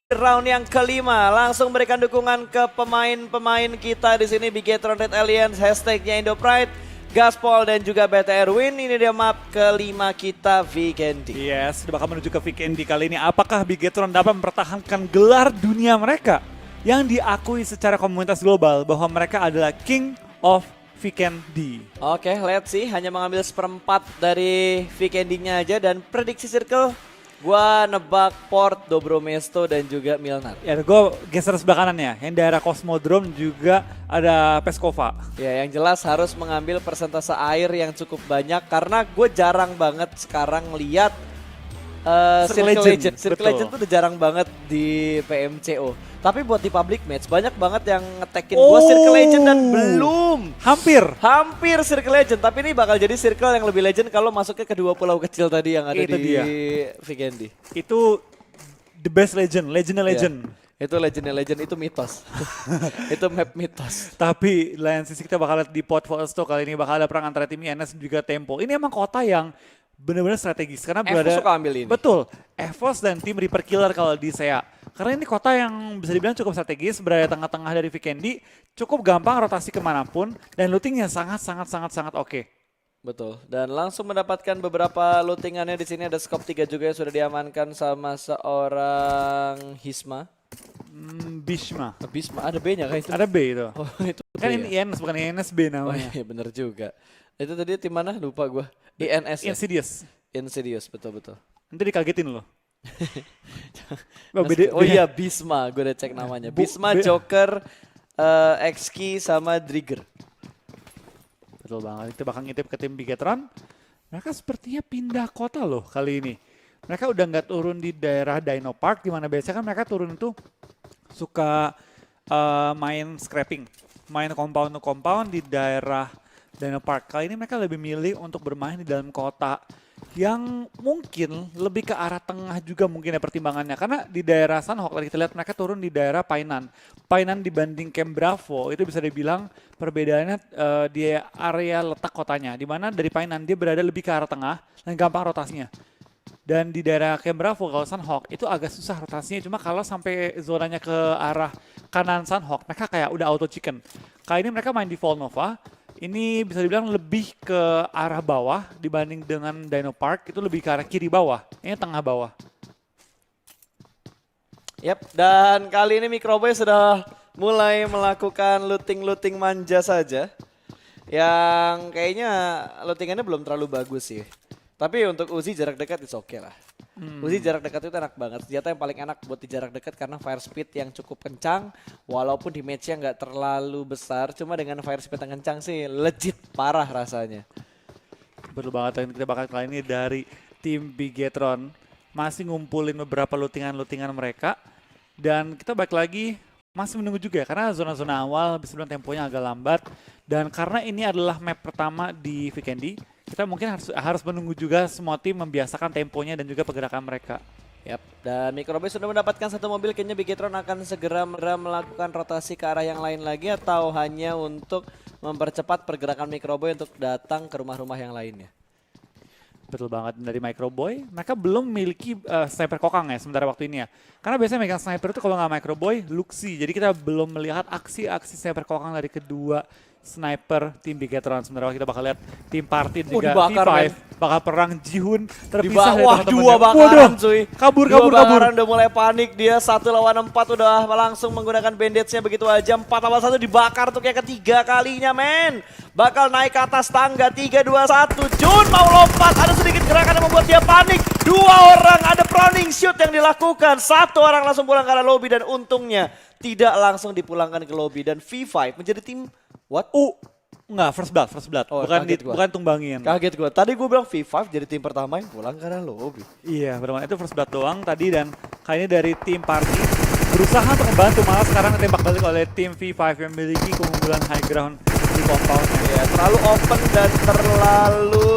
Round yang kelima, langsung berikan dukungan ke pemain-pemain kita di sini, Bigetron Red Alliance, hashtagnya Indopride, Gaspol dan juga BTR Win. Ini dia map kelima kita, Vikendi. Yes, sudah bakal menuju ke Vikendi kali ini. Apakah Bigetron dapat mempertahankan gelar dunia mereka yang diakui secara komunitas global bahwa mereka adalah King of Vikendi? Oke, let's see. Hanya mengambil seperempat dari Vikendi-nya aja dan prediksi circle. Gua nebak Port, Dobromesto dan juga Milnar. Ya, gue geser sebelah kanan ya. Yang daerah Cosmodrome juga ada Peskova. Ya, yang jelas harus mengambil persentase air yang cukup banyak karena gue jarang banget sekarang lihat Circle Legend. Circle Legend tuh udah jarang banget di PMCO. Tapi buat di public match banyak banget yang ngetekin gue Circle Legend dan belum. Hampir Circle Legend. Tapi ini bakal jadi circle yang lebih legend kalau masuknya ke dua pulau kecil tadi yang ada di Vikendi. Itu the best legend, legendnya legend. Itu legendnya legend, itu mitos. Itu map mitos. Tapi lain sisi kita bakal lihat di Port Vosto kali ini bakal ada perang antara tim INS dan juga Tempo. Ini emang kota yang benar-benar strategis karena berada. EVOS suka ambil ini. Betul, EVOS dan tim Reaper Killer kalau di SEA. Karena ini kota yang bisa dibilang cukup strategis, berada di tengah-tengah dari Vikendi, cukup gampang rotasi kemanapun dan lootingnya sangat oke. Betul, dan langsung mendapatkan beberapa lootingannya di sini. Ada scope 3 juga yang sudah diamankan sama seorang Hisma. Bishma. Bisma, ada B-nya kan itu? Ada B itu. Oh, itu Kan B ini ya? INS bukan INSB Oh namanya. iya bener juga. Itu tadi tim mana? Lupa gue. INS ya? Insidious. Insidious, betul-betul. Nanti dikagetin loh. Oh iya, Bisma, gue udah cek namanya. Bisma, Joker, Xki sama Drigger. Betul banget, itu bakal ngintip ke tim Bigetron. Mereka sepertinya pindah kota loh kali ini. Mereka udah nggak turun di daerah Dino Park, di mana biasanya kan mereka turun itu suka main scrapping, main compound to compound di daerah Dino Park. Kali ini mereka lebih milih untuk bermain di dalam kota yang mungkin lebih ke arah tengah juga mungkin ya pertimbangannya. Karena di daerah Sunhawk tadi kita lihat mereka turun di daerah Painan. Painan dibanding Camp Bravo itu bisa dibilang perbedaannya di area letak kotanya. Dimana dari Painan dia berada lebih ke arah tengah dan gampang rotasinya. Dan di daerah Camp Bravo kalau Sunhawk itu agak susah rotasinya. Cuma kalau sampai zonanya ke arah kanan Sunhawk mereka kayak udah auto chicken. Kali ini mereka main di Volnova. Ini bisa dibilang lebih ke arah bawah dibanding dengan Dino Park. Itu lebih ke arah kiri bawah. Ini tengah bawah. Yap, dan kali ini Microboy sudah mulai melakukan looting-looting manja saja. Yang kayaknya lootingannya belum terlalu bagus sih. Tapi untuk Uzi jarak dekat itu oke lah. Uzi jarak dekat itu enak banget. Senjata yang paling enak buat di jarak dekat karena fire speed yang cukup kencang. Walaupun damage-nya nggak terlalu besar. Cuma dengan fire speed yang kencang sih legit parah rasanya. Betul banget, dan kita bakal kali ini dari tim Bigetron. Masih ngumpulin beberapa lootingan-lootingan mereka. Dan kita balik lagi masih menunggu juga ya. Karena zona-zona awal bisa bilang temponya agak lambat. Dan karena ini adalah map pertama di Vikendi, kita mungkin harus menunggu juga semua tim membiasakan temponya dan juga pergerakan mereka. Yap, dan Microboy sudah mendapatkan satu mobil. Kayaknya Bigetron akan segera melakukan rotasi ke arah yang lain lagi atau hanya untuk mempercepat pergerakan Microboy untuk datang ke rumah-rumah yang lainnya. Betul banget, dari Microboy mereka belum memiliki sniper kokang ya sementara waktu ini ya. Karena biasanya megang sniper itu kalau nggak Microboy, Luxi. Jadi kita belum melihat aksi-aksi sniper kokang dari kedua sniper tim Bigetron. Sementara kita bakal lihat tim party juga dibakar, V5 bakal perang Jihun terpisah dari Wah, teman-temannya. dua bakaran cuy. Kabur. Udah mulai panik dia. 1 lawan 4 udah langsung menggunakan bandage-nya begitu aja. 4 lawan 1 dibakar untuk yang ketiga kalinya men. Bakal naik ke atas tangga. 3, 2, 1. Jun mau lompat. Ada sedikit gerakan yang membuat dia panik. 2 orang ada proning shoot yang dilakukan. 1 orang langsung pulang ke arah lobby dan untungnya tidak langsung dipulangkan ke lobby. Dan V5 menjadi tim what? Enggak, first blood. Oh, bukan tumbangin. Kaget gue. Tadi gue bilang V5 jadi tim pertama yang pulang karena lobby. Iya, benar, itu first blood doang tadi. Dan kali ini dari tim party berusaha untuk membantu, malah sekarang ditembak balik oleh tim V5 yang memiliki keunggulan high ground di compound. Ya, terlalu open dan terlalu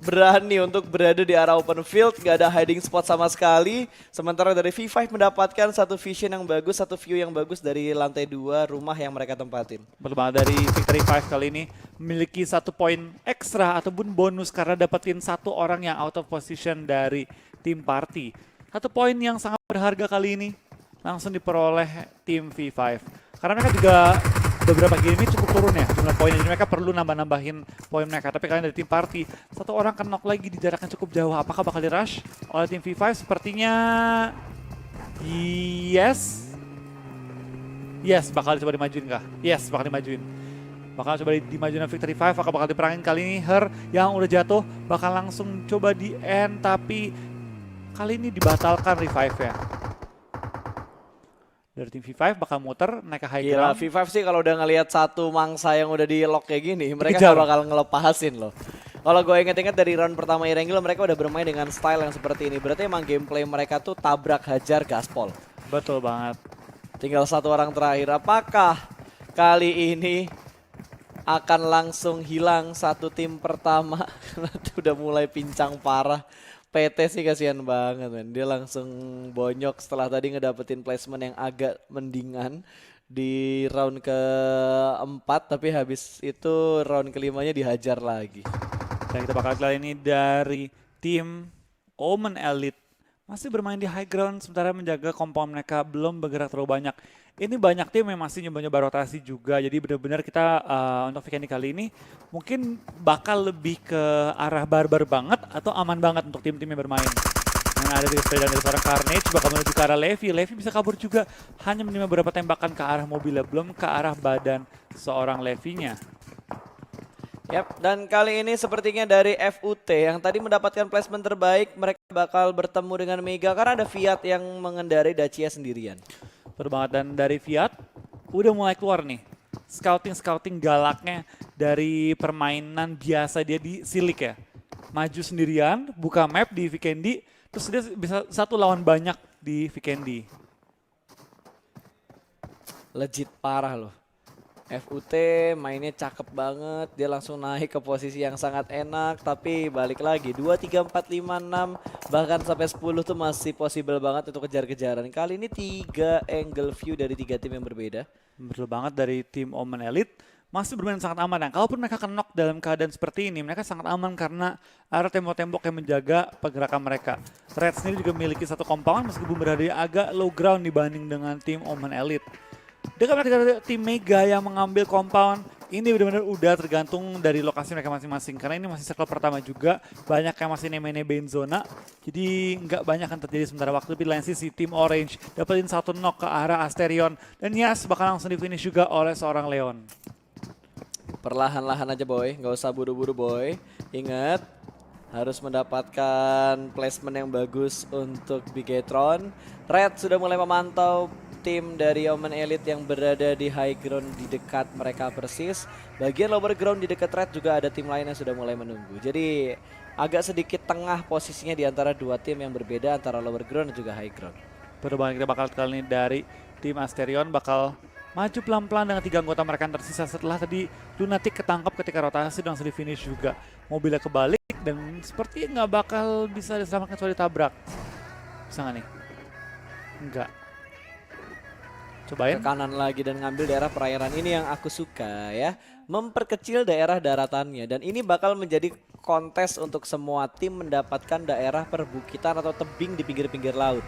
berani untuk berada di arah open field, gak ada hiding spot sama sekali. Sementara dari V5 mendapatkan satu vision yang bagus, satu view yang bagus dari lantai 2 rumah yang mereka tempatin. Betul banget, dari Victory 5 kali ini memiliki 1 poin ekstra ataupun bonus karena dapetin 1 orang yang out of position dari tim party. Satu poin yang sangat berharga kali ini langsung diperoleh tim V5. Karena mereka juga beberapa game ini cukup turun ya jumlah poinnya, jadi mereka perlu nambah-nambahin poin mereka. Tapi kalian dari tim party, satu orang knock lagi di jarak yang cukup jauh. Apakah bakal di-rush oleh tim V5? Sepertinya yes, bakal coba dimajuin kah? Yes, bakal dimajuin. Bakal coba dimajuin Victory 5, bakal diperangin kali ini. Her yang udah jatuh bakal langsung coba di-end, tapi kali ini dibatalkan revive-nya. Dari tim V5 bakal muter naik ke high Gila, ground. V5 sih kalau udah ngelihat satu mangsa yang udah di lock kayak gini, mereka Dikejar. gak bakal ngelepasin loh. Kalau gue inget-inget dari round pertama Erangel, mereka udah bermain dengan style yang seperti ini. Berarti emang gameplay mereka tuh tabrak hajar gaspol. Betul banget. Tinggal satu orang terakhir. Apakah kali ini akan langsung hilang satu tim pertama? Karena tuh udah mulai pincang parah. PT sih kasihan banget men. Dia langsung bonyok setelah tadi ngedapetin placement yang agak mendingan di round keempat, tapi habis itu round kelimanya dihajar lagi. Dan kita bakal lihat ini dari tim Omen Elite. Masih bermain di high ground sementara menjaga compound mereka belum bergerak terlalu banyak. Ini banyak tim yang masih nyoba-nyoba rotasi juga. Jadi benar-benar kita untuk weekend kali ini mungkin bakal lebih ke arah barbar banget atau aman banget untuk tim-tim yang bermain. Yang ada di sepeda dari seorang Carnage bakal menuju ke arah Levi. Levi bisa kabur juga, hanya menerima beberapa tembakan ke arah mobilnya, belum ke arah badan seorang Levi-nya. Yap, dan kali ini sepertinya dari FUT yang tadi mendapatkan placement terbaik, mereka bakal bertemu dengan Mega karena ada Fiat yang mengendarai Dacia sendirian. Betul banget, dan dari Fiat udah mulai keluar nih scouting galaknya dari permainan biasa dia di Silik ya. Maju sendirian, buka map di Vikendi, terus dia bisa satu lawan banyak di Vikendi. Legit parah loh. FUT mainnya cakep banget, dia langsung naik ke posisi yang sangat enak, tapi balik lagi 2, 3, 4, 5, 6 bahkan sampai 10 tuh masih possible banget untuk kejar-kejaran. Kali ini 3 angle view dari 3 tim yang berbeda. Betul banget, dari tim Omen Elite masih bermain sangat aman. Nah, kalaupun mereka knock dalam keadaan seperti ini, mereka sangat aman karena ada tembok-tembok yang menjaga pergerakan mereka. Red sendiri juga memiliki satu compound meskipun berada di agak low ground dibanding dengan tim Omen Elite. Dekat mereka tim Mega yang mengambil compound, ini benar-benar udah tergantung dari lokasi mereka masing-masing. Karena ini masih circle pertama juga, banyak yang masih neme-nebein zona. Jadi nggak banyak yang terjadi sementara waktu. Tapi di lain sisi tim Orange dapetin satu knock ke arah Asterion. Dan Yas bakal langsung di finish juga oleh seorang Leon. Perlahan-lahan aja boy, nggak usah buru-buru boy. Ingat, harus mendapatkan placement yang bagus untuk Bigetron. Red sudah mulai memantau tim dari Omen Elite yang berada di high ground di dekat mereka persis. Bagian lower ground di dekat Red juga ada tim lain yang sudah mulai menunggu. Jadi agak sedikit tengah posisinya di antara dua tim yang berbeda antara lower ground dan juga high ground. Betul banget, kita bakal kali ini dari tim Asterion bakal maju pelan-pelan dengan 3 anggota mereka yang tersisa setelah tadi Lunatic ketangkap ketika rotasi dan langsung di finish juga. Mobilnya kebalik dan seperti nggak bakal bisa diselamatkan kecuali tabrak. Bisa nggak nih? Enggak. Cobain. Ke kanan lagi dan ngambil daerah perairan, ini yang aku suka ya. Memperkecil daerah daratannya, dan ini bakal menjadi kontes untuk semua tim mendapatkan daerah perbukitan atau tebing di pinggir-pinggir laut.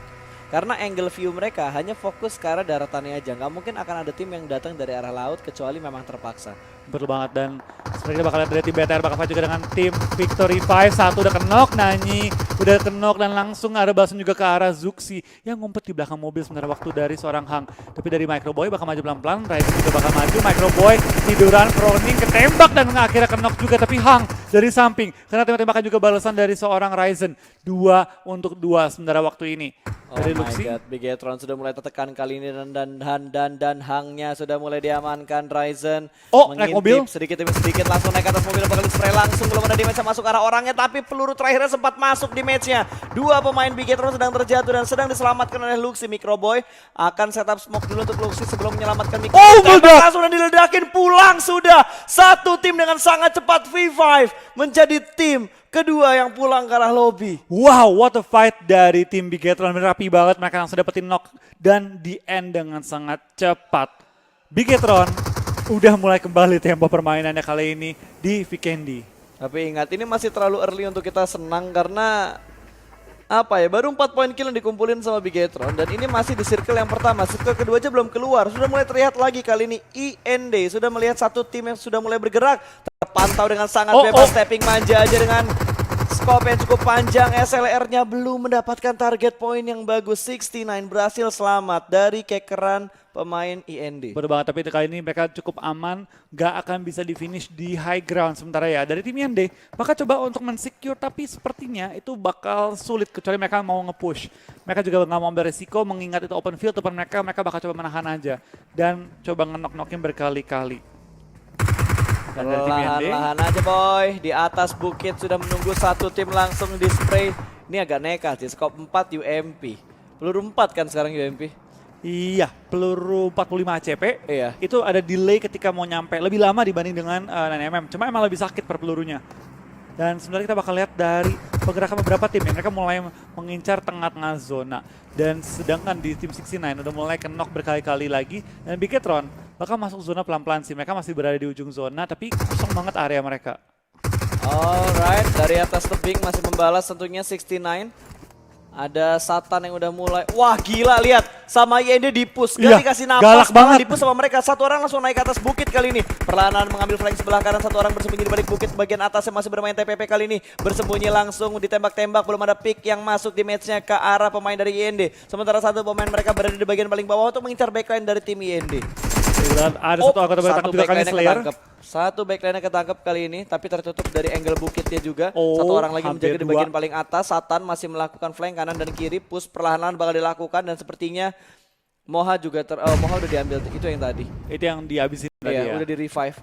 Karena angle view mereka hanya fokus ke arah daratannya aja. Nggak mungkin akan ada tim yang datang dari arah laut kecuali memang terpaksa. Betul banget, dan seperti kita bakal lihat dari tim BTR bakal fight juga dengan tim Victory 5. Satu udah kenok, Nanyi udah kenok, dan langsung ada balasan juga ke arah Zuxi yang ngumpet di belakang mobil sementara waktu dari seorang Hang. Tapi dari Microboy bakal maju pelan-pelan, Ryzen juga bakal maju. Microboy tiduran, Froning ketembak dan akhirnya kenok juga, tapi Hang dari samping karena tembak-tembakan juga balasan dari seorang Ryzen. 2 untuk 2 sementara waktu ini. Oh Dari my Luxi. god, Bigetron sudah mulai tertekan kali ini, dan Hangnya sudah mulai diamankan. Ryzen Oh, naik mobil. sedikit demi sedikit langsung naik ke atas mobil, bakal spray langsung, belum ada damage yang masuk ke arah orangnya, tapi peluru terakhirnya sempat masuk di matchnya. 2 pemain Bigetron sedang terjatuh dan sedang diselamatkan oleh Luxi. Microboy akan setup smoke dulu untuk Luxi sebelum menyelamatkan Microboy. Oh, meledak. Langsung dan diledakin, pulang sudah. Satu tim dengan sangat cepat, V5 menjadi tim kedua yang pulang ke arah lobby. Wow, what a fight dari tim Bigetron. Rapi banget, mereka langsung dapetin knock dan di end dengan sangat cepat. Bigetron udah mulai kembali tempo permainannya kali ini di Vikendi. Tapi ingat, ini masih terlalu early untuk kita senang karena apa ya, baru 4 poin kill yang dikumpulin sama Bigetron dan ini masih di circle yang pertama. Circle kedua aja belum keluar, sudah mulai terlihat lagi kali ini IND sudah melihat satu tim yang sudah mulai bergerak, terpantau dengan sangat bebas. Stepping manja aja dengan scope yang cukup panjang. SLR-nya belum mendapatkan target poin yang bagus. 69 berhasil selamat dari kekeran pemain IND. Betul banget, tapi kali ini mereka cukup aman, gak akan bisa di finish di high ground sementara ya. Dari tim IND, bakal coba untuk men-secure, tapi sepertinya itu bakal sulit kecuali mereka mau nge-push. Mereka juga gak mau ambil resiko mengingat itu open field depan mereka, mereka bakal coba menahan aja. Dan coba nge-knock-knockin berkali-kali. Perlahan-lahan aja boy, di atas bukit sudah menunggu satu tim langsung di spray. Ini agak nekat sih, scope 4 UMP. Peluru 4 kan sekarang UMP? Iya, peluru 45 ACP. Iya. Itu ada delay ketika mau nyampe, lebih lama dibanding dengan 9mm. Cuma emang lebih sakit per pelurunya. Dan sebenarnya kita bakal lihat dari pergerakan beberapa tim ya, mereka mulai mengincar tengah-tengah zona. Dan sedangkan di tim 69 udah mulai knock berkali-kali lagi. Dan Bigetron bakal masuk zona pelan-pelan sih, mereka masih berada di ujung zona tapi kosong banget area mereka. Alright, dari atas tebing masih membalas tentunya 69. Ada Satan yang udah mulai, wah gila lihat sama IND di-push, gak Iya, dikasih galak napas, malah banget. di-push sama mereka. Satu orang langsung naik ke atas bukit kali ini, perlahan mengambil flank sebelah kanan, satu orang bersembunyi di balik bukit bagian atas yang masih bermain TPP kali ini, bersembunyi langsung ditembak-tembak, belum ada pick yang masuk di matchnya ke arah pemain dari IND. Sementara satu pemain mereka berada di bagian paling bawah untuk mengincar backline dari tim IND. Dan ada satu anggota bertangkap juga kali Slayer. Satu backline ketangkep kali ini, tapi tertutup dari angle bukitnya juga. Oh, satu orang lagi menjaga di hampir bagian dua. paling atas. Satan masih melakukan flank kanan dan kiri, push perlahan-lahan bakal dilakukan dan sepertinya Moha juga Moha udah diambil, itu yang tadi. Itu yang dihabisin tadi Iya, ya. udah di revive,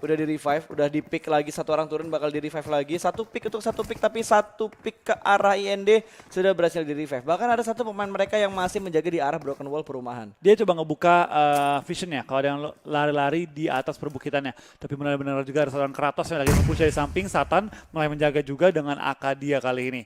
udah di pick lagi, satu orang turun bakal di revive lagi. Satu pick untuk satu pick, tapi satu pick ke arah IND sudah berhasil di revive. Bahkan ada satu pemain mereka yang masih menjaga di arah broken wall perumahan. Dia coba ngebuka visionnya kalau ada yang lari-lari di atas perbukitannya. Tapi benar-benar juga ada seorang Kratos yang lagi nge-push dari samping. Satan mulai menjaga juga dengan AK dia kali ini.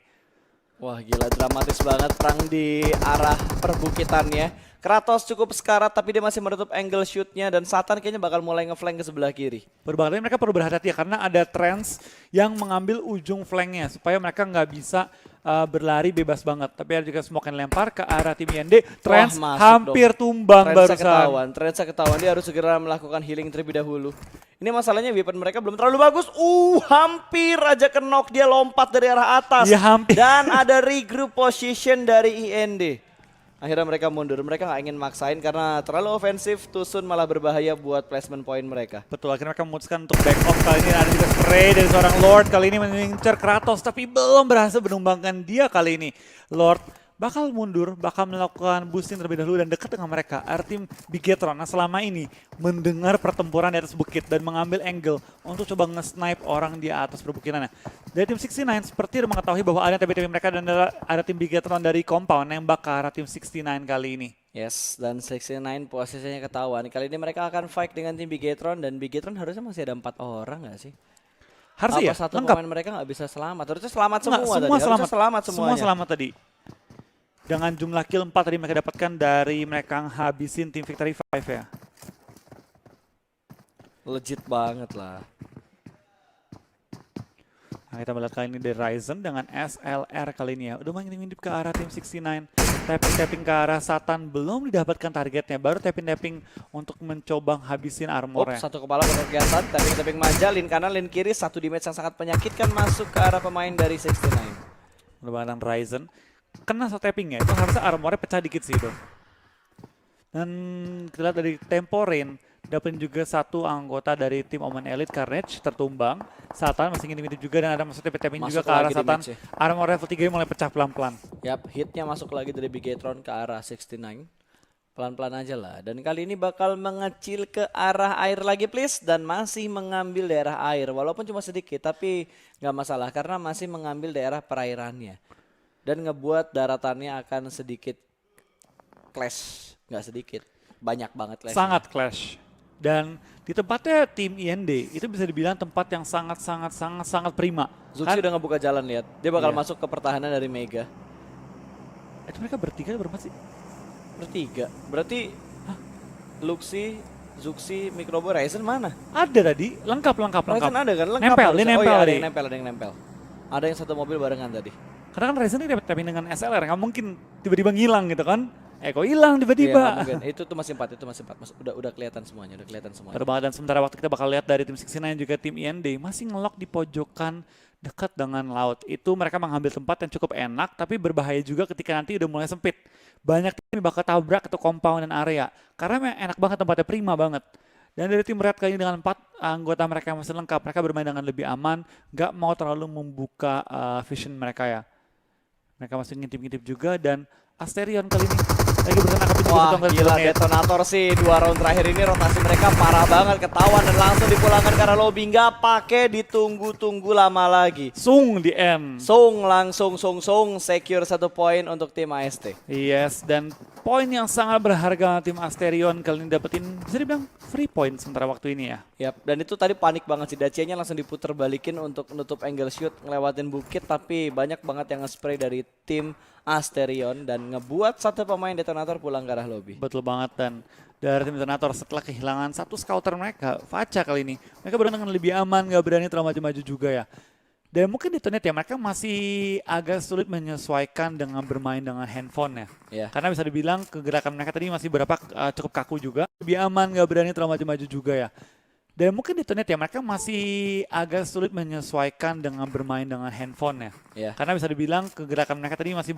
Wah gila, dramatis banget perang di arah perbukitannya. Kratos cukup sekarat tapi dia masih menutup angle shootnya dan Satan kayaknya bakal mulai ngeflank ke sebelah kiri. Berbalik mereka perlu berhati-hati ya karena ada trends yang mengambil ujung flanknya supaya mereka nggak bisa berlari bebas banget. Tapi ada juga smoke yang lempar ke arah tim IND. Trends Wah, masuk hampir tumbang barusan. Trendsa ketahuan, dia harus segera melakukan healing terlebih dahulu. Ini masalahnya weapon mereka belum terlalu bagus. Hampir aja ke knock, dia lompat dari arah atas. Ya, hampir. Dan ada regroup position dari IND. Akhirnya mereka mundur, mereka nggak ingin maksain karena terlalu ofensif, Tusun malah berbahaya buat placement point mereka. Betul, akhirnya mereka memutuskan untuk back off. Kali ini ada juga spray dari seorang Lord, kali ini mengincar Kratos tapi belum berhasil menumbangkan dia kali ini. Lord bakal mundur, bakal melakukan boosting terlebih dahulu dan dekat dengan mereka. Tim Bigetron yang selama ini mendengar pertempuran di atas bukit dan mengambil angle untuk coba nge-snipe orang di atas perbukitannya. Dari tim 69 seperti udah mengetahui bahwa ada TB-TB mereka dan ada tim Bigetron dari compound yang bakal arah tim 69 kali ini. Yes, dan 69 posisinya ketahuan. Kali ini mereka akan fight dengan tim Bigetron dan Bigetron harusnya masih ada 4 orang nggak sih? Harusnya ya, satu lengkap. pemain mereka nggak bisa selamat? Harusnya selamat Enggak, semua tadi. semua Harusnya selamat. selamat semuanya. Semua selamat tadi. Dengan jumlah kill 4 tadi mereka dapatkan dari mereka habisin tim Victory 5 ya. Legit banget lah. Nah, kita melihat kali ini dari Ryzen dengan SLR kali ini ya. Udah mengintip ke arah tim 69. Tapping ke arah Satan belum didapatkan targetnya. Baru tapping untuk mencoba habisin armornya. Satu kepala berkegiatan, tapping manja, lin kanan, lin kiri, satu damage yang sangat menyakitkan masuk ke arah pemain dari 69. Menggunakan Ryzen. Kena satu tapping ya, itu harusnya armornya pecah dikit sih itu. Dan kita lihat dari tempo rain, dapetin juga satu anggota dari tim Omen Elite Carnage tertumbang. Satan masih ingin juga dan ada masuk tapping juga ke arah Satan. Armor level 3 mulai pecah pelan-pelan. Yap, hitnya masuk lagi dari Bigetron ke arah 69. Pelan-pelan aja lah. Dan kali ini bakal mengecil ke arah air lagi please. Dan masih mengambil daerah air. Walaupun cuma sedikit tapi nggak masalah karena masih mengambil daerah perairannya. Dan ngebuat daratannya akan sedikit clash. Nggak sedikit, banyak banget clash. Sangat clash. Dan di tempatnya tim IND itu bisa dibilang tempat yang sangat prima. Zuxi udah ngebuka jalan lihat. Dia bakal Iya. masuk ke pertahanan dari Mega. Itu mereka bertiga berempat sih? Bertiga. Berarti Luxi, Zuxi, Microbo, Ryzen mana? Ada tadi, lengkap. Ryzen ada kan? Lengkap Nempel, harusnya. dia nempel ada tadi. yang nempel. Ada yang satu mobil barengan tadi. Karena kan Ryzen ini dapat tapping dengan SLR, nggak mungkin tiba-tiba ngilang gitu kan. Kok hilang Iya, tiba-tiba. nggak mungkin. Itu tuh masih 4, itu masih 4. Udah kelihatan semuanya, udah kelihatan semuanya. Betul banget, dan sementara waktu kita bakal lihat dari tim 69 juga tim IND masih ngelok di pojokan dekat dengan laut. Itu mereka mengambil tempat yang cukup enak, tapi berbahaya juga ketika nanti udah mulai sempit. Banyak tim bakal tabrak atau compound dan area. Karena memang enak banget, tempatnya prima banget. Dan dari tim Red kali ini dengan 4 anggota mereka yang masih lengkap, mereka bermain dengan lebih aman, nggak mau terlalu membuka vision mereka ya. Mereka masih ngintip-ngintip juga, dan Asterion kali ini lagi bersama juga Wah, betul gila detonator sih. 2 round terakhir ini rotasi mereka parah banget, ketahuan dan langsung dipulangkan karena lobby nggak pakai ditunggu-tunggu lama lagi. Sung di end. Langsung secure 1 poin untuk tim AST. Yes, dan poin yang sangat berharga tim Asterion kali ini dapetin bisa dibilang free point sementara waktu ini ya. Yap, dan itu tadi panik banget sih. Dacia-nya langsung diputer balikin untuk nutup angle shoot, ngelewatin bukit, tapi banyak banget yang nge-spray dari tim Asterion dan ngebuat 1 pemain detonator pulang ke arah lobby. Betul banget, dan dari tim detonator setelah kehilangan 1 scouter mereka, Faca kali ini, mereka berani dengan lebih aman, gak berani terlalu maju-maju juga ya. Dan mungkin di Tonet ya mereka masih agak sulit menyesuaikan dengan bermain dengan handphone ya. Yeah. Karena bisa dibilang kegerakan mereka tadi masih cukup kaku juga. Lebih aman, gak berani terlalu maju-maju juga ya. Dan mungkin di Tonet ya mereka masih agak sulit menyesuaikan dengan bermain dengan handphone ya. Yeah. Karena bisa dibilang kegerakan mereka tadi masih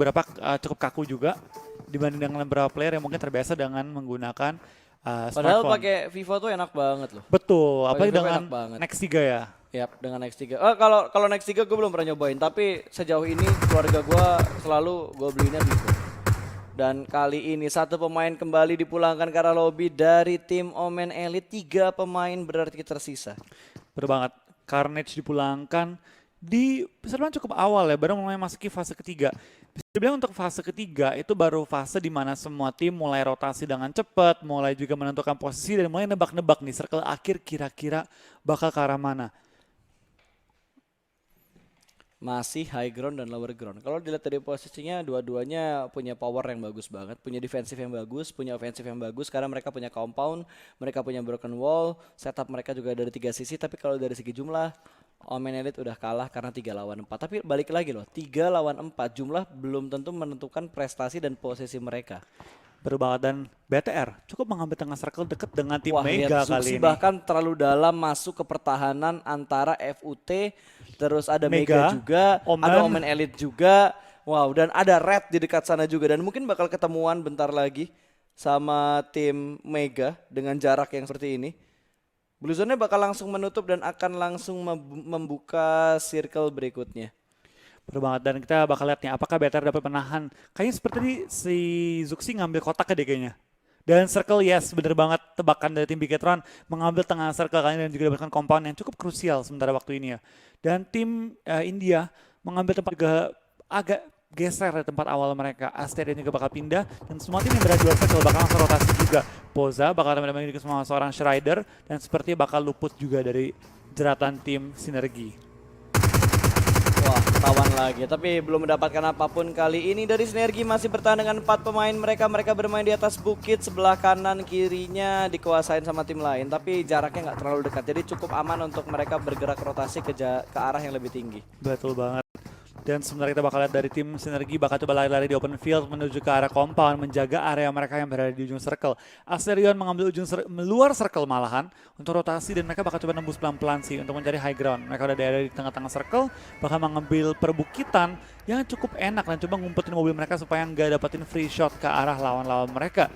cukup kaku juga dibanding dengan beberapa player yang mungkin terbiasa dengan menggunakan Padahal smartphone. pakai Vivo tuh enak banget loh. Betul, Pakai apalagi Vivo dengan enak banget. Next 3 ya. Yap, dengan X3. Kalau Nex 3 gue belum pernah nyobain, tapi sejauh ini keluarga gue selalu gue belinya Vivo. Dan kali ini 1 pemain kembali dipulangkan ke arah lobby dari tim Omen Elite. 3 pemain berarti tersisa. Betul banget. Carnage dipulangkan di bisa dibilang cukup awal ya, baru mulai masuki fase ketiga. Bisa dibilang untuk fase ketiga itu baru fase di mana semua tim mulai rotasi dengan cepat, mulai juga menentukan posisi dan mulai nebak-nebak nih circle akhir kira-kira bakal ke arah mana. Masih high ground dan lower ground. Kalau dilihat dari posisinya, dua-duanya punya power yang bagus banget, punya defensif yang bagus, punya ofensif yang bagus. Karena mereka punya compound, mereka punya broken wall, setup mereka juga dari 3 sisi. Tapi kalau dari segi jumlah, Omen Elite udah kalah karena 3 lawan 4. Tapi balik lagi loh, 3 lawan 4 jumlah belum tentu menentukan prestasi dan posisi mereka. Betul banget, dan BTR cukup mengambil tengah circle dekat dengan tim Wah, Mega lihat, kali ini. bahkan terlalu dalam masuk ke pertahanan antara FUT, terus ada Mega juga, ada Omen Elite juga. Wow, dan ada Red di dekat sana juga, dan mungkin bakal ketemuan bentar lagi sama tim Mega dengan jarak yang seperti ini. Blue Zone-nya bakal langsung menutup dan akan langsung membuka circle berikutnya. Betul banget, dan kita bakal lihat nih apakah BTR dapat menahan. Kayaknya seperti tadi si Zuxi ngambil kotak deh kayaknya. Dan circle, yes, bener banget tebakan dari tim Bigetron mengambil tengah circle kali ini dan juga dapatkan compound yang cukup krusial sementara waktu ini ya. Dan tim India mengambil tempat juga agak geser dari tempat awal mereka. Asterion juga bakal pindah dan semua tim yang berada di luar circle bakal langsung rotasi juga. Poza bakal teman-teman juga sama seorang Strider dan sepertinya bakal luput juga dari jeratan tim Sinergi. Wah, ketahuan lagi, tapi belum mendapatkan apapun kali ini dari Sinergi. Masih bertahan dengan 4 pemain mereka. Mereka bermain di atas bukit, sebelah kanan kirinya dikuasain sama tim lain. Tapi jaraknya nggak terlalu dekat, jadi cukup aman untuk mereka bergerak rotasi ke arah yang lebih tinggi. Betul banget. Dan sebenarnya kita bakal lihat dari tim Sinergi bakal coba lari-lari di open field menuju ke arah compound, menjaga area mereka yang berada di ujung circle. Asterion mengambil luar circle malahan untuk rotasi dan mereka bakal coba nembus pelan-pelan sih untuk mencari high ground. Mereka udah ada di tengah-tengah circle, bakal mengambil perbukitan yang cukup enak dan coba ngumpetin mobil mereka supaya nggak dapetin free shot ke arah lawan-lawan mereka.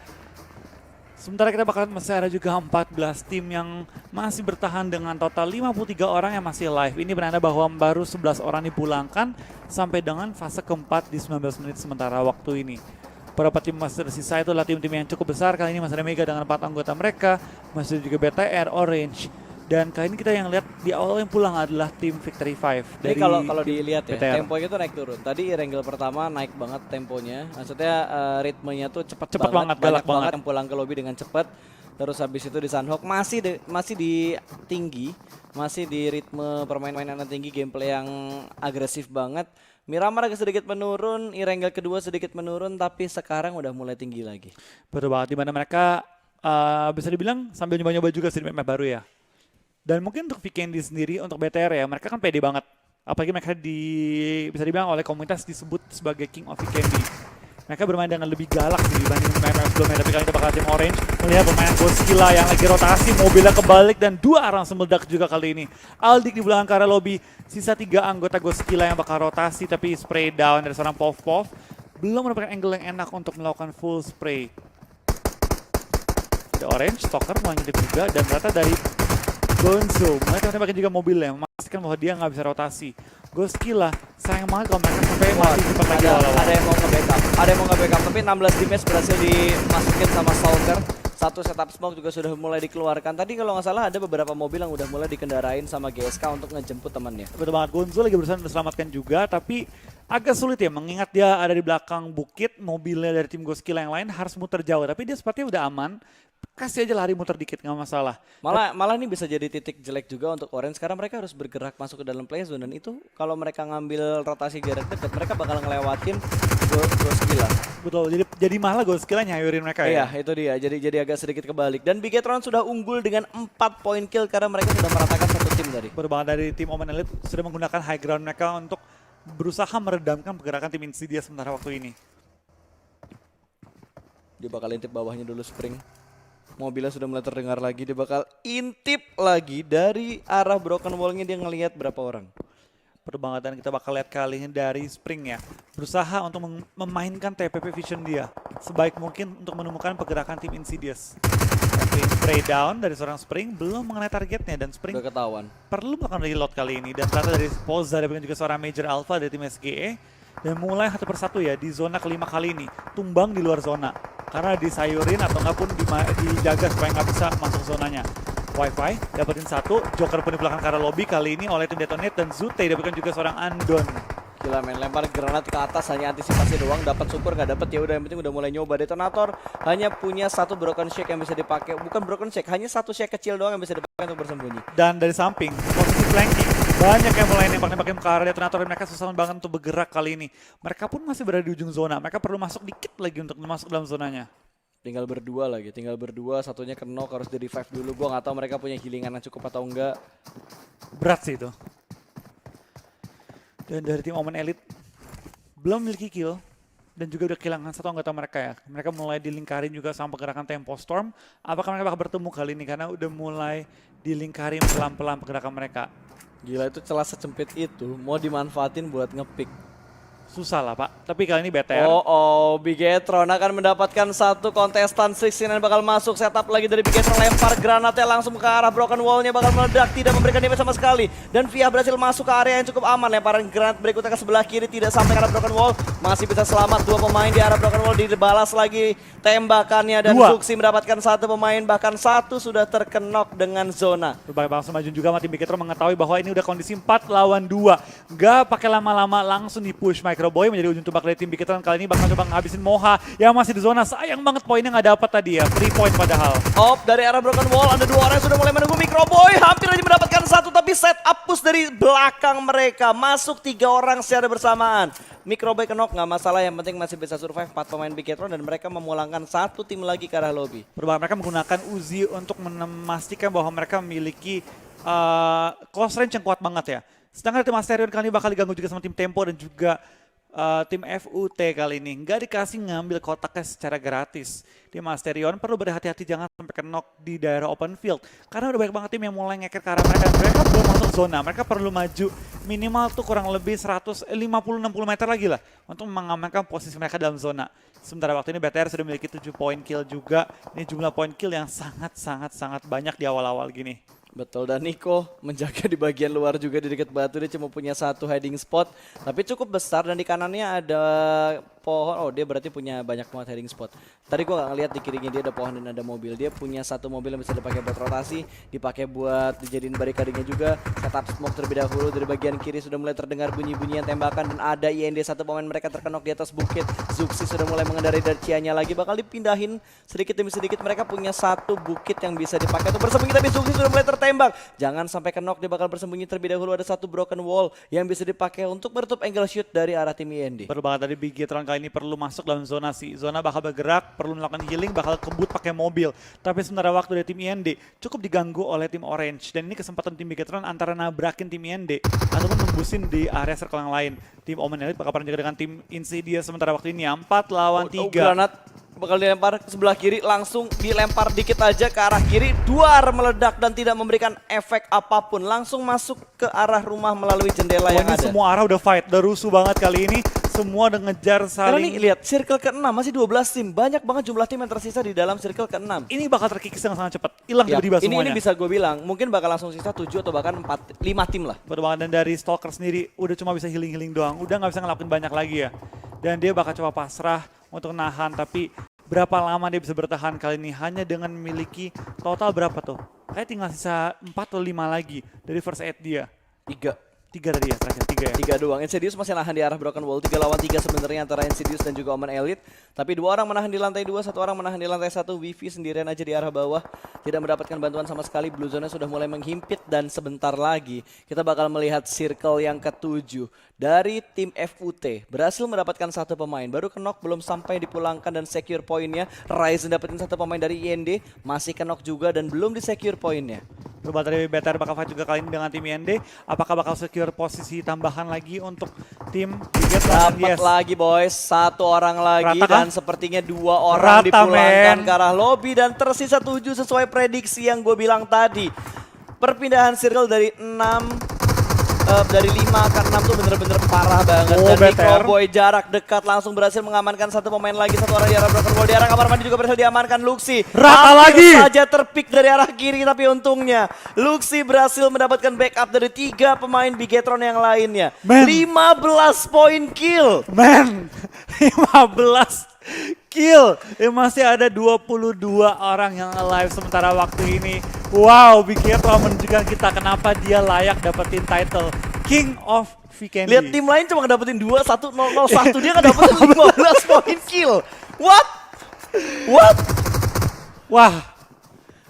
Sementara kita bakal masih ada juga 14 tim yang masih bertahan dengan total 53 orang yang masih live. Ini beranda bahwa baru 11 orang dipulangkan sampai dengan fase keempat di 19 menit sementara waktu ini. Beberapa tim masih tersisa itu adalah tim-tim yang cukup besar. Kali ini masih ada Mega dengan 4 anggota mereka. Masih ada juga BTR, Orange. Dan kali ini kita yang lihat di awal yang pulang adalah tim Victory 5. Jadi kalau dilihat ya, BTR. temponya tuh naik turun. Tadi Irengel pertama naik banget temponya. Maksudnya ritmenya tuh cepat banget, banyak galak banget. yang pulang ke lobby dengan cepat. Terus habis itu di Sunhawk masih di tinggi, masih di ritme permainan yang tinggi, gameplay yang agresif banget. Miramar agak sedikit menurun, Irengel kedua sedikit menurun, tapi sekarang udah mulai tinggi lagi. Betul banget, dimana mereka bisa dibilang sambil nyoba-nyoba juga sih di map baru ya. Dan mungkin untuk Vikendi sendiri, untuk BTR ya, mereka kan pede banget Apalagi mereka bisa dibilang oleh komunitas disebut sebagai King of Candy. Mereka bermain dengan lebih galak sih dibanding pemain sebelumnya. Tapi kali ini bakal tim Orange melihat pemain Godzilla yang lagi rotasi, mobilnya kebalik dan 2 orang meledak juga kali ini. Aldik di belakang ke arah lobby, sisa 3 anggota Godzilla yang bakal rotasi tapi spray down dari seorang Pov. Belum mendapatkan angle yang enak untuk melakukan full spray. Ada Orange, Stalker mau ngintip juga dan ternyata dari Gonzo mulai tembakin juga mobilnya, memastikan bahwa dia nggak bisa rotasi. Godzilla sayang banget kalau mereka sampai masih cepat lagi awal-awal. Ada yang mau nge-backup, tapi 16 damage berhasil dimasukin sama Stalker. Satu setup smoke juga sudah mulai dikeluarkan. Tadi kalau nggak salah ada beberapa mobil yang udah mulai dikendarain sama GSK untuk ngejemput temannya. Betul banget, Gonzo lagi berusaha diselamatkan juga, tapi agak sulit ya mengingat dia ada di belakang bukit, mobilnya dari tim Godzilla yang lain harus muter jauh. Tapi dia sepertinya udah aman, kasih aja lari muter dikit nggak masalah. Malah ini bisa jadi titik jelek juga untuk Orange karena mereka harus bergerak masuk ke dalam play zone dan itu kalau mereka ngambil rotasi jarak dekat mereka bakal ngelewatin Godzilla. Betul, jadi malah Godzilla nyayurin mereka Iya, ya. itu dia. Jadi agak sedikit kebalik. Dan Bigetron sudah unggul dengan 4 poin kill karena mereka sudah meratakan satu tim tadi. Berbangun dari tim Omen Elite sudah menggunakan high ground mereka untuk berusaha meredamkan pergerakan tim Insidia sementara waktu ini. Dia bakal intip bawahnya dulu Spring. Mobilnya sudah mulai terdengar lagi. Dia bakal intip lagi dari arah broken wall-nya dia ngelihat berapa orang. Perbangan kita bakal lihat kali ini dari Spring ya. Berusaha untuk memainkan TPP vision dia sebaik mungkin untuk menemukan pergerakan tim Insidious. Tapi spray down dari seorang Spring belum mengenai targetnya dan Spring Udah ketahuan. perlu melakukan reload kali ini. Dan ternyata dari Poza dan juga seorang Major Alpha dari tim SGE. Dan mulai satu persatu ya di zona kelima kali ini. Tumbang di luar zona. Karena disayurin atau nggak pun dijaga supaya nggak bisa masuk zonanya. Wi-Fi dapetin satu, Joker pun di belakang ke arah lobby kali ini oleh tim Detonate dan Zute dapatkan juga seorang Andon. Gila main lempar granat ke atas hanya antisipasi doang, dapat syukur nggak dapat ya udah yang penting udah mulai nyoba. Detonator hanya punya satu broken shake yang bisa dipakai, bukan broken shake, hanya satu shake kecil doang yang bisa dipakai untuk bersembunyi. Dan dari samping posisi flanking banyak yang mulai nembak-nembakin ke arah Detonator dan mereka susah banget untuk bergerak kali ini. Mereka pun masih berada di ujung zona, mereka perlu masuk dikit lagi untuk masuk dalam zonanya. Tinggal berdua, satunya ke knock harus di revive dulu. Gua nggak tahu mereka punya healingan yang cukup atau enggak. Berat sih itu. Dan dari tim Omen Elite belum memiliki kill dan juga udah kehilangan satu anggota mereka ya. Mereka mulai dilingkarin juga sama pergerakan Tempo Storm. Apakah mereka bakal bertemu kali ini karena udah mulai dilingkarin pelan-pelan pergerakan mereka. Gila itu celah secempit itu mau dimanfaatin buat ngepick. Susah lah Pak, tapi kali ini BTR. Bigetron akan mendapatkan satu kontestan 16 bakal masuk, setup lagi dari Bigetron, lempar granatnya langsung ke arah broken wall-nya bakal meledak, tidak memberikan damage sama sekali. Dan Via berhasil masuk ke area yang cukup aman, lemparan granat berikutnya ke sebelah kiri tidak sampai ke arah broken wall, masih bisa selamat. Dua pemain di arah broken wall, dibalas lagi tembakannya dan Zuxi mendapatkan satu pemain, bahkan satu sudah terkenok dengan zona. Langsung maju juga sama tim Bigetron mengetahui bahwa ini udah kondisi 4 lawan 2. Gak pakai lama-lama langsung di push Microboy menjadi ujung tombak dari tim Bigetron. Kali ini bakal coba ngabisin Moha yang masih di zona. Sayang banget poinnya nggak dapat tadi ya, 3 point padahal. Dari arah broken wall ada 2 orang yang sudah mulai menunggu. Microboy hampir aja mendapatkan satu, tapi set up push dari belakang mereka. Masuk 3 orang secara bersamaan. Microboy kenok nggak masalah, yang penting masih bisa survive 4 pemain Bigetron dan mereka memulangkan satu tim lagi ke arah lobby. Perubahan mereka menggunakan Uzi untuk memastikan bahwa mereka memiliki close range yang kuat banget ya. Sedangkan tim Asterion kali ini bakal diganggu juga sama tim Tempo dan juga tim FUT kali ini. Nggak dikasih ngambil kotaknya secara gratis. Tim Asterion perlu berhati-hati jangan sampai kenok di daerah open field. Karena udah banyak banget tim yang mulai ngeker ke arah mereka. Mereka belum masuk zona, mereka perlu maju minimal tuh kurang lebih 150-60 meter lagi lah untuk mengamankan posisi mereka dalam zona. Sementara waktu ini BTR sudah memiliki 7 poin kill juga. Ini jumlah poin kill yang sangat banyak di awal-awal gini. Betul, dan Nico menjaga di bagian luar juga di dekat batu. Dia cuma punya satu hiding spot, tapi cukup besar dan di kanannya ada pohon. Dia berarti punya banyak banget hiding spot. Tadi gua nggak ngeliat di kirinya dia ada pohon dan ada mobil. Dia punya satu mobil yang bisa dipakai buat rotasi, dipakai buat dijadiin barikadenya juga. Setup smoke terlebih dahulu dari bagian kiri sudah mulai terdengar bunyi-bunyian tembakan dan ada IND satu pemain mereka terkenok di atas bukit. Zuxi sudah mulai mengendarai Dacia-nya lagi, bakal dipindahin sedikit demi sedikit. Mereka punya satu bukit yang bisa dipakai untuk bersembunyi, tapi Zuxi sudah mulai tertembak. Jangan sampai kenok, dia bakal bersembunyi terlebih dahulu. Ada satu broken wall yang bisa dipakai untuk menutup angle shoot dari arah tim IND. Baru banget dari Bigetron kali kali ini perlu masuk dalam zona sih. Zona bakal bergerak, perlu melakukan healing, bakal kebut pakai mobil. Tapi sementara waktu dari tim IND cukup diganggu oleh tim Orange. Dan ini kesempatan tim Bigetron antara nabrakin tim IND ataupun nembusin di area circle yang lain. Tim Omen Elite bakal jaga dengan tim Insidious sementara waktu ini 4 lawan 3. Granat bakal dilempar ke sebelah kiri, langsung dilempar dikit aja ke arah kiri, duar meledak dan tidak memberikan efek apapun, langsung masuk ke arah rumah melalui jendela yang Ini ada. semua arah udah fight, udah rusuh banget kali ini. Semua udah ngejar Karena nih saling. lihat circle ke-6 masih 12 tim, banyak banget jumlah tim yang tersisa di dalam circle ke-6. Ini bakal terkikis dengan sangat cepat, hilang Ya, tiba-tiba ini semuanya. bisa gue bilang, mungkin bakal langsung sisa 7 atau bahkan 5 tim lah. Betul banget, dan dari Stalker sendiri udah cuma bisa healing-healing doang, udah nggak bisa ngelakuin banyak lagi ya. Dan dia bakal coba pasrah untuk nahan, tapi berapa lama dia bisa bertahan kali ini hanya dengan memiliki total berapa tuh? Kayak tinggal sisa 4 atau 5 lagi dari first aid dia. 3 tadi ya, terakhir 3 ya. 3 doang. Insidious masih nahan di arah Broken Wall. 3 lawan 3 sebenarnya antara Insidious dan juga Omen Elite. Tapi 2 orang menahan di lantai 2, 1 orang menahan di lantai 1. Wifi sendirian aja di arah bawah. Tidak mendapatkan bantuan sama sekali. Blue Zone sudah mulai menghimpit dan sebentar lagi kita bakal melihat circle yang ke-7 dari tim FUT. Berhasil mendapatkan 1 pemain. Baru kenok belum sampai dipulangkan dan secure poinnya. Ryzen dapetin 1 pemain dari IND. Masih kenok juga dan belum di secure poinnya. Coba dari BTR bakal fight juga kali ini dengan tim IND. Apakah bakal secure posisi tambahan lagi untuk tim Bigetron? Dapat lagi boys, 1 orang lagi Rata dan kah? sepertinya 2 orang Rata, dipulangkan men. ke arah lobby dan tersisa 7 sesuai prediksi yang gue bilang tadi. Perpindahan circle dari 5 ke 6 tuh bener-bener parah banget. Oh, Dan BTR. Microboy jarak dekat langsung berhasil mengamankan 1 pemain lagi, 1 orang di arah Broken Wall. Di arah kamar mandi juga berhasil diamankan Luxi. Rata Hampir lagi. saja terpick dari arah kiri, tapi untungnya Luxi berhasil mendapatkan backup dari 3 pemain Bigetron yang lainnya. Men. 15 poin kill. Man, 15 kill. Masih ada 22 orang yang alive sementara waktu ini. Wow, Bigetron menunjukkan kita kenapa dia layak dapetin title King of Vikendi. Lihat tim lain cuma dapetin 2, 1, 0, 0, 1. Dia nggak dapetin 15 poin kill. What? What? Wah,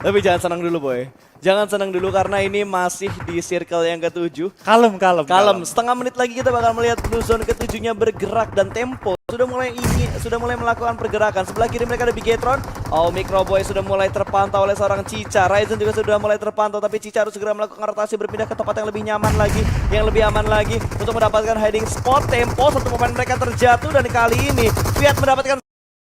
Tapi jangan senang dulu boy. Jangan senang dulu karena ini masih di circle yang ke-7. kalem. Setengah menit lagi kita bakal melihat Blue Zone ke-7-nya bergerak dan tempo sudah mulai melakukan pergerakan. Sebelah kiri mereka ada Bigetron. Oh, Microboy sudah mulai terpantau oleh seorang Cica. Ryzen juga sudah mulai terpantau, tapi Cica harus segera melakukan rotasi berpindah ke tempat yang lebih nyaman lagi, yang lebih aman lagi untuk mendapatkan hiding spot. Tempo 1 pemain mereka terjatuh dan kali ini Fiat mendapatkan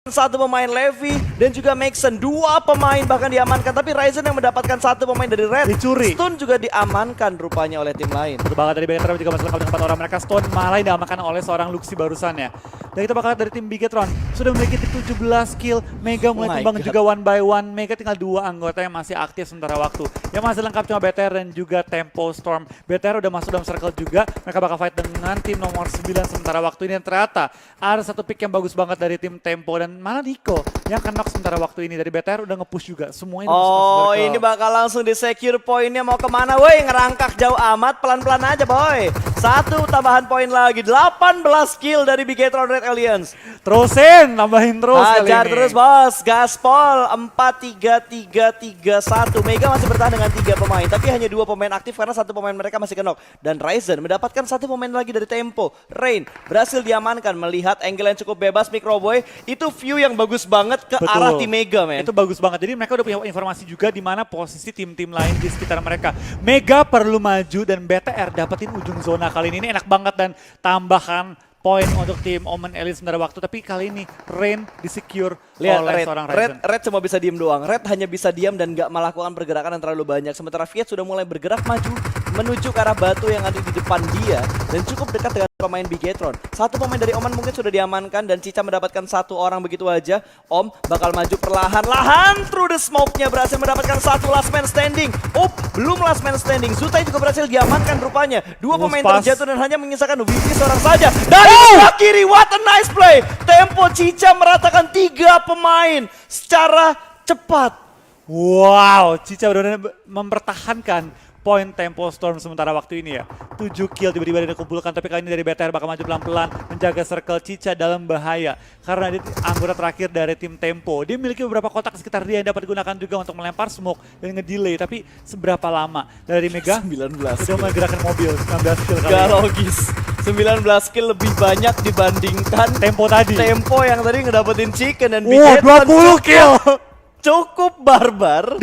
1 pemain Levi dan juga Maxon. 2 pemain bahkan diamankan, tapi Ryzen yang mendapatkan 1 pemain dari Red. Dicuri. Stun juga diamankan rupanya oleh tim lain. betul banget, dari Bigetron juga masih lengkap dengan 4 orang. Mereka stone malah diamankan oleh seorang Luxi barusan ya. Dan kita bakal lihat dari tim Bigetron sudah memiliki 17 kill. Mega mulai Oh my tumbang God. juga one by one. Mega tinggal 2 anggota yang masih aktif sementara waktu. Yang masih lengkap cuma BTR dan juga Tempo Storm. BTR udah masuk dalam circle juga. Mereka bakal fight dengan tim nomor 9 sementara waktu ini. Dan ternyata ada 1 pick yang bagus banget dari tim Tempo. Dan malah Nico yang knock sementara waktu ini. Dari BTR udah nge-push juga. Semuanya udah masuk Oh, circle. ini bakal langsung di secure poinnya. Mau kemana woi? Ngerangkak jauh amat, pelan-pelan aja boy. 1 tambahan poin lagi, 18 kill dari Bigetron Red Alliance. Terusin, tambahin terus kali Hajar ini. terus bos, gaspol 4-3-3-3-1. Mega masih bertahan dengan 3 pemain, tapi hanya 2 pemain aktif karena 1 pemain mereka masih kenok. Dan Ryzen mendapatkan 1 pemain lagi dari Tempo. Rain berhasil diamankan, melihat angle yang cukup bebas Microboy. Itu view yang bagus banget ke Betul. arah tim Mega men. Itu bagus banget. Jadi mereka udah punya informasi juga di mana posisi tim-tim lain di sekitar mereka. Mega perlu maju dan BTR dapetin ujung zona kali ini enak banget dan tambahan poin untuk tim Omen Elite sementara waktu. Tapi kali ini Rain disecure Lihat oleh Red, seorang Red, Ryzen. Red cuma bisa diem doang. Red hanya bisa diam dan gak melakukan pergerakan yang terlalu banyak. Sementara Fiat sudah mulai bergerak maju menuju ke arah batu yang ada di depan dia dan cukup dekat dengan pemain Bigetron. 1 pemain dari Oman mungkin sudah diamankan dan Cica mendapatkan 1 orang begitu aja. Om bakal maju perlahan-lahan through the smoke-nya, berhasil mendapatkan 1 last man standing. Belum last man standing. Zutai juga berhasil diamankan rupanya. 2 pemain Pas. terjatuh dan hanya menyisakan Vivi seorang saja. Dari sebelah kiri, what a nice play. Tempo Cica meratakan 3 pemain secara cepat. Wow, Cica benar-benar mempertahankan poin Tempo Storm sementara waktu ini ya. 7 kill tiba-tiba dikumpulkan, tapi kali ini dari BTR bakal maju pelan-pelan menjaga circle. Cica dalam bahaya karena dia anggota terakhir dari tim Tempo. Dia memiliki beberapa kotak sekitar dia yang dapat digunakan juga untuk melempar smoke dan ngedelay, tapi seberapa lama dari Mega 19 sudah menggerakkan mobil 19 kill kali Gak ini. logis. 19 kill lebih banyak dibandingkan Tempo tadi. Tempo yang tadi ngedapetin Chicken dan Wow, 20 kill. Cukup barbar.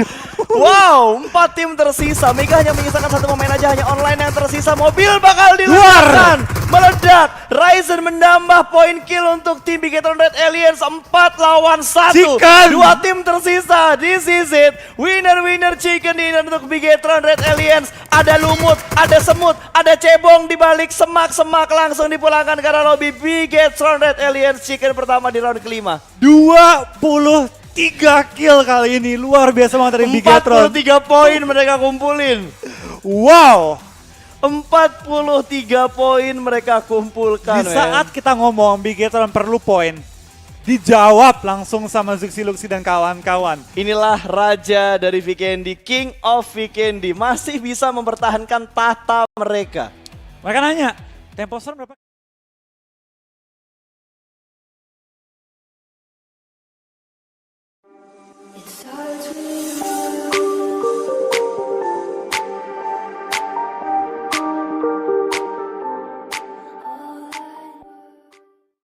Wow, 4 tim tersisa. Mega hanya menyisakan satu pemain aja, hanya online yang tersisa. Mobil bakal diledakan, meledak. Ryzen menambah poin kill untuk tim Bigetron Red Aliens 4 lawan 1. Chicken. 2 tim tersisa. This is it. Winner Chicken dinner untuk Bigetron Red Aliens. Ada lumut, ada semut, ada cebong di balik semak-semak langsung dipulangkan karena lobby Bigetron Red Aliens. Chicken pertama di round kelima. 23 kill kali ini, luar biasa banget dari Bigetron. 43 poin mereka kumpulin. Wow. 43 poin mereka kumpulkan. Di saat kita ngomong Bigetron perlu poin, dijawab langsung sama Zuxi Luxi dan kawan-kawan. Inilah raja dari Vikendi, King of Vikendi, masih bisa mempertahankan tahta mereka. Mereka nanya, Tempo Storm berapa?